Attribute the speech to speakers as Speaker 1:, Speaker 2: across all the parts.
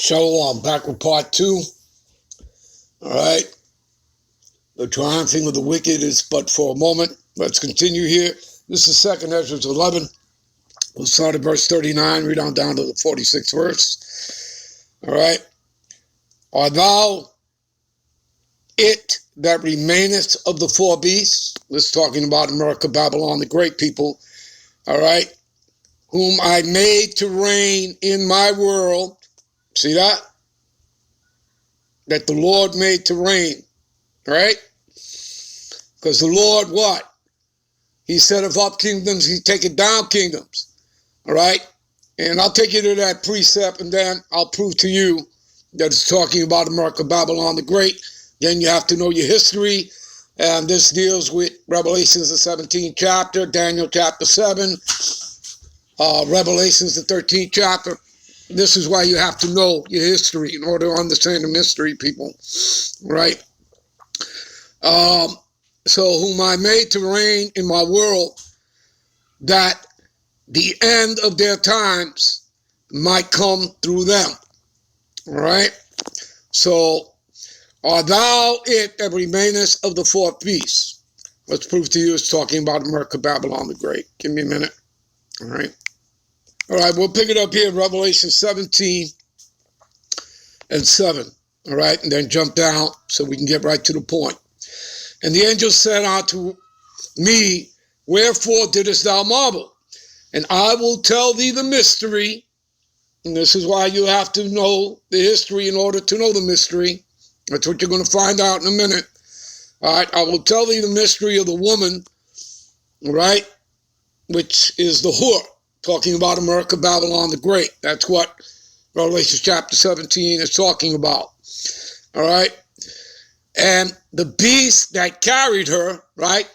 Speaker 1: Shalom, back with part 2. All right. The triumphing of the wicked is but for a moment. Let's continue here. This is 2nd Ezra 11. We'll start at verse 39, read on down to the 46th verse. All right. Art thou it that remaineth of the four beasts? This is talking about America, Babylon, the great people. All right. Whom I made to reign in my world. See that? That the Lord made to reign, right? Because the Lord, what? He setteth up kingdoms, he taketh down kingdoms, all right? And I'll take you to that precept, and then I'll prove to you that it's talking about America, Babylon the Great. Then you have to know your history, and this deals with Revelations, the 17th chapter, Daniel chapter 7, Revelations, the 13th chapter. This is why you have to know your history in order to understand the mystery, people, right? So whom I made to reign in my world, that the end of their times might come through them, all right? So, art thou it that remainest of the fourth beast? Let's prove to you it's talking about America, Babylon the Great. Give me a minute, all right? All right, we'll pick it up here in Revelation 17 and 7, all right? And then jump down so we can get right to the point. And the angel said unto me, wherefore didst thou marvel? And I will tell thee the mystery. And this is why you have to know the history in order to know the mystery. That's what you're going to find out in a minute. All right, I will tell thee the mystery of the woman, all right, which is the whore. Talking about America, Babylon the Great. That's what Revelation chapter 17 is talking about. All right. And the beast that carried her, right?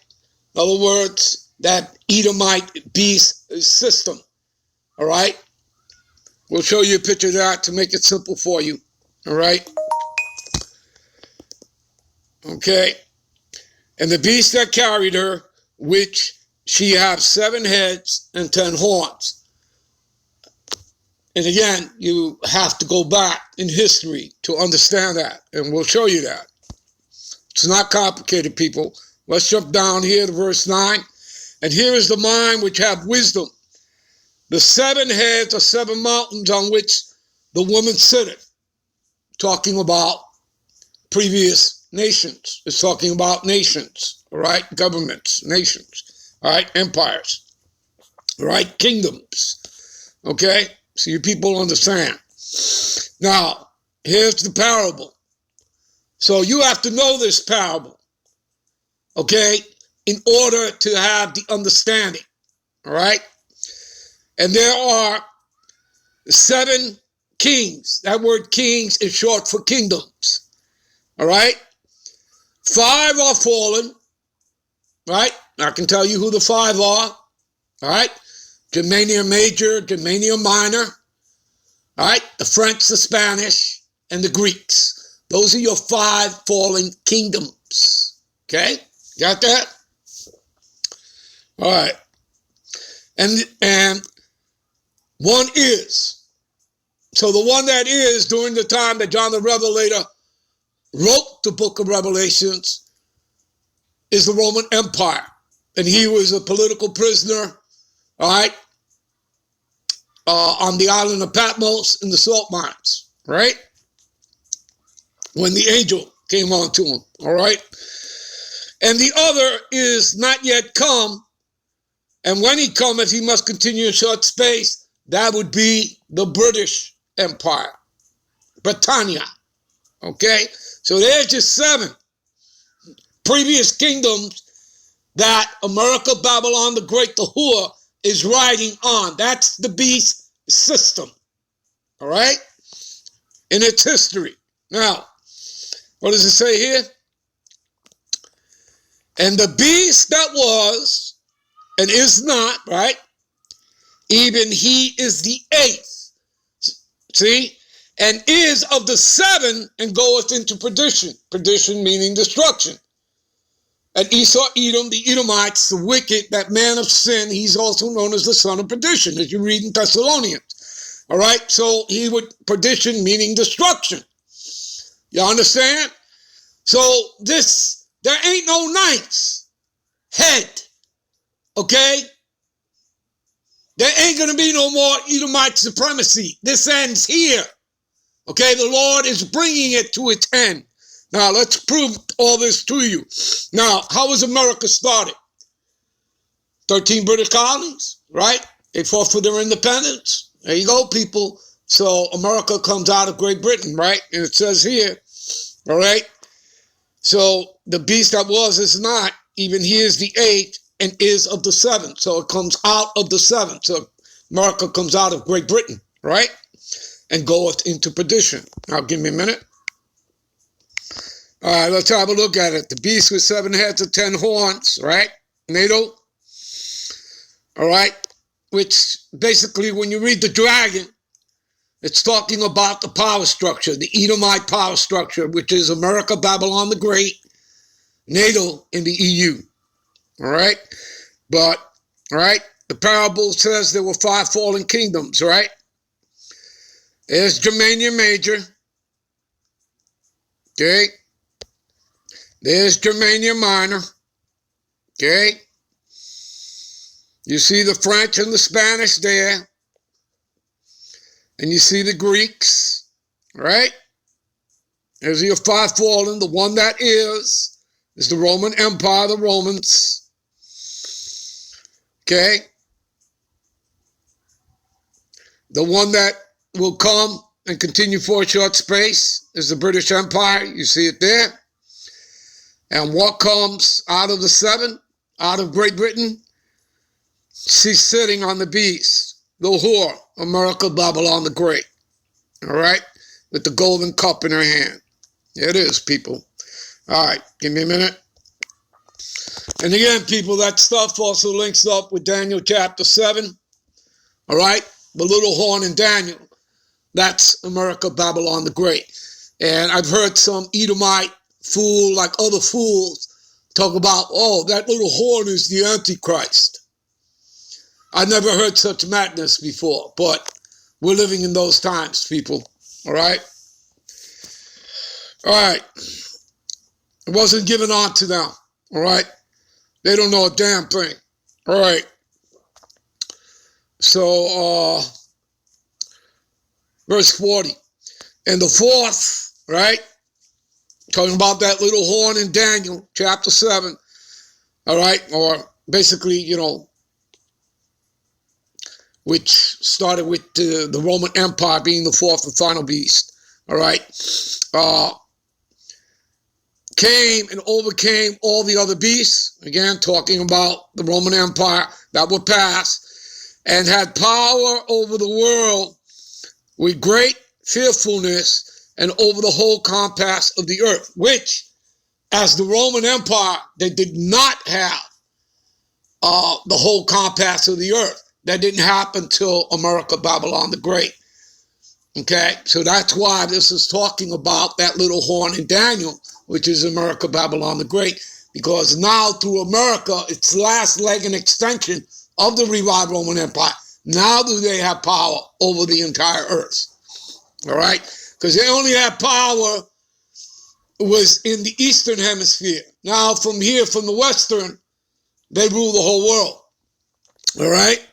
Speaker 1: In other words, that Edomite beast system. All right. We'll show you a picture of that to make it simple for you. All right. Okay. And the beast that carried her, which she have 7 heads and 10 horns. And again, you have to go back in history to understand that. And we'll show you that. It's not complicated, people. Let's jump down here to verse 9. And here is the mind which have wisdom. The 7 heads are 7 mountains on which the woman sitteth. Talking about previous nations. It's talking about nations, all right? Governments, nations. All right, empires, all right, kingdoms, okay? So you people understand. Now, here's the parable. So you have to know this parable, okay, in order to have the understanding, all right? And there are 7 kings. That word kings is short for kingdoms, all right? 5 are fallen, right? I can tell you who the 5 are, all right? Germania Major, Germania Minor, all right? The French, the Spanish, and the Greeks. Those are your 5 fallen kingdoms, okay? Got that? All right. And one is. So the one that is during the time that John the Revelator wrote the book of Revelations is the Roman Empire. And he was a political prisoner, all right, on the island of Patmos in the salt mines, right? When the angel came on to him, all right? And the other is not yet come, and when he cometh, he must continue a short space. That would be the British Empire, Britannia, okay? So there's just 7 previous kingdoms that America, Babylon the Great, the whore, is riding on. That's the beast system, all right, in its history. Now, what does it say here? And the beast that was and is not, right, even he is the 8th, see, and is of the 7 and goeth into perdition. Perdition meaning destruction. And Esau, Edom, the Edomites, the wicked, that man of sin, he's also known as the son of perdition, as you read in Thessalonians. All right, so he would, perdition meaning destruction. You understand? So there ain't no ninth head, okay? There ain't going to be no more Edomite supremacy. This ends here, okay? The Lord is bringing it to its end. Now, let's prove all this to you. Now, how was America started? 13 British colonies, right? They fought for their independence. There you go, people. So America comes out of Great Britain, right? And it says here, all right? So the beast that was is not, even he is the eighth and is of the seventh. So it comes out of the seventh. So America comes out of Great Britain, right? And goeth into perdition. Now give me a minute. All right, let's have a look at it. The beast with 7 heads and 10 horns, right? NATO. All right, which basically when you read the dragon, it's talking about the power structure, the Edomite power structure, which is America, Babylon the Great, NATO, and the EU. All right, but, all right, the parable says there were 5 fallen kingdoms, right? There's Germania Major, okay? There's Germania Minor, okay? You see the French and the Spanish there. And you see the Greeks, right? There's your 5 fallen. The one that is the Roman Empire, the Romans. Okay? The one that will come and continue for a short space is the British Empire. You see it there. And what comes out of the 7, out of Great Britain? She's sitting on the beast, the whore, America, Babylon the Great. All right? With the golden cup in her hand. There it is, people. All right, give me a minute. And again, people, that stuff also links up with Daniel chapter 7. All right? The little horn in Daniel. That's America, Babylon the Great. And I've heard some Edomite fool, like other fools, talk about, oh, that little horn is the Antichrist. I never heard such madness before, but we're living in those times, people. All right? All right. It wasn't given on to them. All right? They don't know a damn thing. All right. So, verse 40. And the 4th, right? Talking about that little horn in Daniel, chapter 7. All right? Or basically, you know, which started with the Roman Empire being the 4th and final beast, all right, came and overcame all the other beasts, again, talking about the Roman Empire that would pass, and had power over the world with great fearfulness and over the whole compass of the earth, which, as the Roman Empire, they did not have the whole compass of the earth. That didn't happen till America, Babylon the Great. Okay, so that's why this is talking about that little horn in Daniel, which is America, Babylon the Great, because now through America, its last leg and extension of the revived Roman Empire, now do they have power over the entire earth. All right, because they only had power was in the Eastern Hemisphere. Now from here, from the Western, they rule the whole world. All right.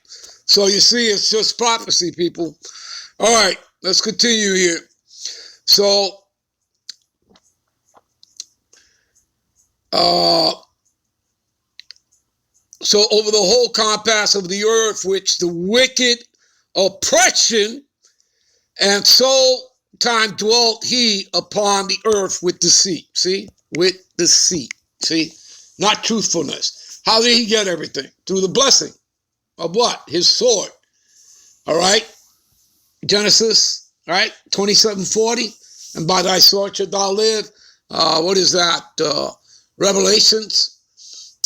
Speaker 1: So you see, it's just prophecy, people. All right, let's continue here. So, over the whole compass of the earth, which the wicked oppression, and so time dwelt he upon the earth with deceit. See, with deceit. See, not truthfulness. How did he get everything? Through the blessing of what? His sword. All right. Genesis, right? 27:40. And by thy sword shalt thou live. What is that? Revelations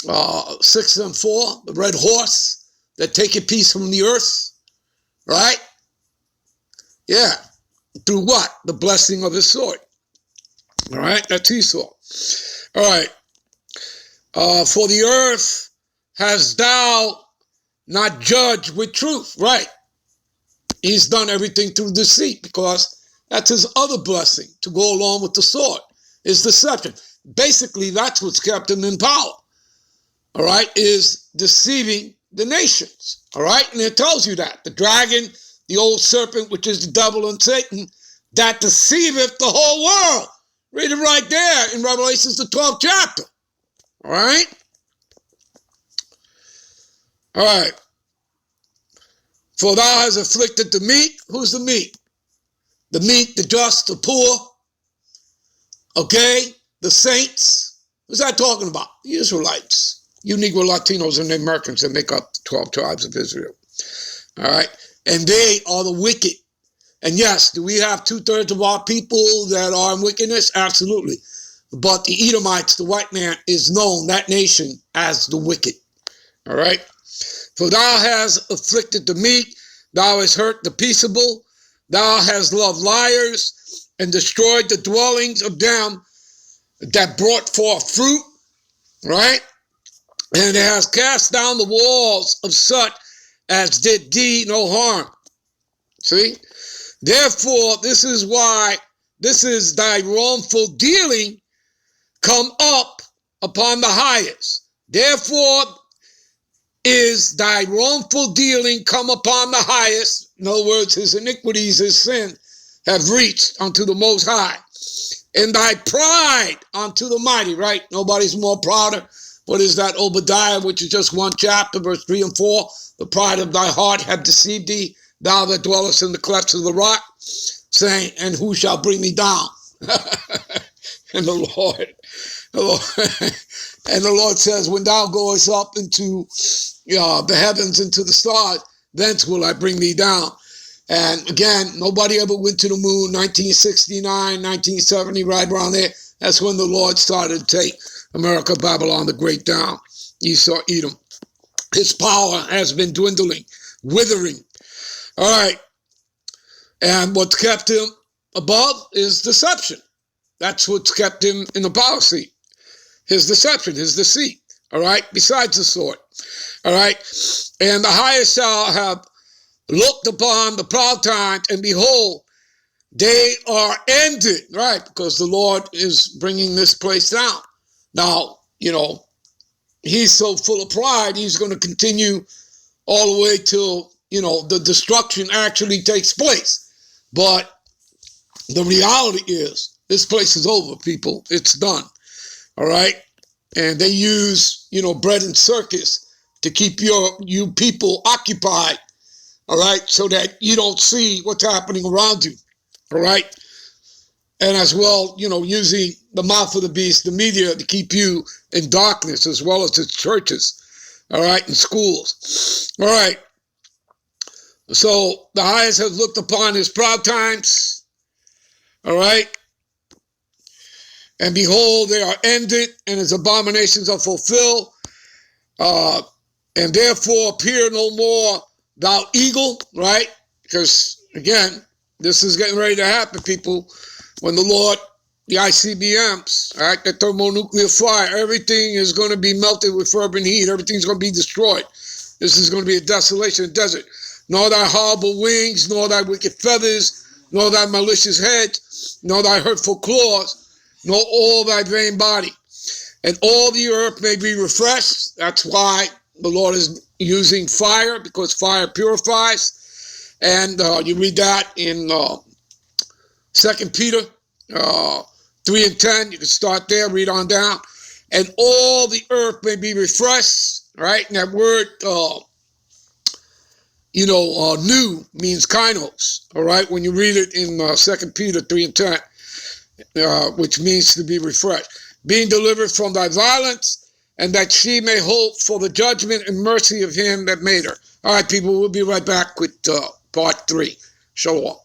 Speaker 1: 6:4. The red horse that taketh peace from the earth. Right? Yeah. Through what? The blessing of his sword. All right. That's Esau. All right. For the earth hast thou not judged with truth. Right. He's done everything through deceit, because that's his other blessing to go along with the sword, is deception. Basically, that's what's kept him in power, all right, is deceiving the nations, all right? And it tells you that. The dragon, the old serpent, which is the devil and Satan, that deceiveth the whole world. Read it right there in Revelations, the 12th chapter, all right? All right. For thou hast afflicted the meek. Who's the meek? The meek, the just, the poor, okay? The saints. Who's that talking about? The Israelites. You Negro Latinos and the Americans that make up the 12 tribes of Israel. All right? And they are the wicked. And yes, do we have 2/3 of our people that are in wickedness? Absolutely. But the Edomites, the white man, is known, that nation, as the wicked. All right? For thou hast afflicted the meek, thou hast hurt the peaceable, thou hast loved liars, and destroyed the dwellings of them that brought forth fruit, right? And hast cast down the walls of such as did thee no harm. See? Therefore, this is why, this is thy wrongful dealing come up upon the highest. Therefore, is thy wrongful dealing come upon the highest. In other words, his iniquities, his sin, have reached unto the Most High. And thy pride unto the mighty, right? Nobody's more prouder. What is that? Obadiah, which is just one chapter, verse 3 and 4. The pride of thy heart hath deceived thee, thou that dwellest in the clefts of the rock, saying, and who shall bring me down? And the Lord, and the Lord says, when thou goest up into the heavens, into the stars, thence will I bring thee down. And again, nobody ever went to the moon. 1969, 1970, right around there. That's when the Lord started to take America, Babylon the Great down. Esau, Edom. His power has been dwindling, withering. All right. And what's kept him above is deception. That's what's kept him in the power seat. His deception, his deceit. All right. Besides the sword. All right. And the highest shall have looked upon the proud times, and behold, they are ended. Right. Because the Lord is bringing this place down. Now, you know, he's so full of pride, he's going to continue all the way till, you know, the destruction actually takes place. But the reality is, this place is over, people. It's done. All right? And they use, you know, bread and circus to keep you people occupied. All right? So that you don't see what's happening around you. All right? And as well, you know, using the mouth of the beast, the media, to keep you in darkness, as well as the churches. All right? And schools. All right? So the highest has looked upon his proud times. All right? And behold, they are ended, and his abominations are fulfilled. And therefore appear no more, thou eagle, right? Because, again, this is getting ready to happen, people. When the Lord, the ICBMs, all right, the thermonuclear fire, everything is going to be melted with fervent heat. Everything's going to be destroyed. This is going to be a desolation desert. Nor thy horrible wings, nor thy wicked feathers, nor thy malicious head, nor thy hurtful claws, nor all thy vain body. And all the earth may be refreshed. That's why the Lord is using fire, because fire purifies. And you read that in 2 Peter 3 and 10. You can start there, read on down. And all the earth may be refreshed, right? And that word, new means kainos, all right? When you read it in 2 Peter 3 and 10, which means to be refreshed. Being delivered from thy violence, and that she may hope for the judgment and mercy of him that made her. All right, people, we'll be right back with part 3. Shalom.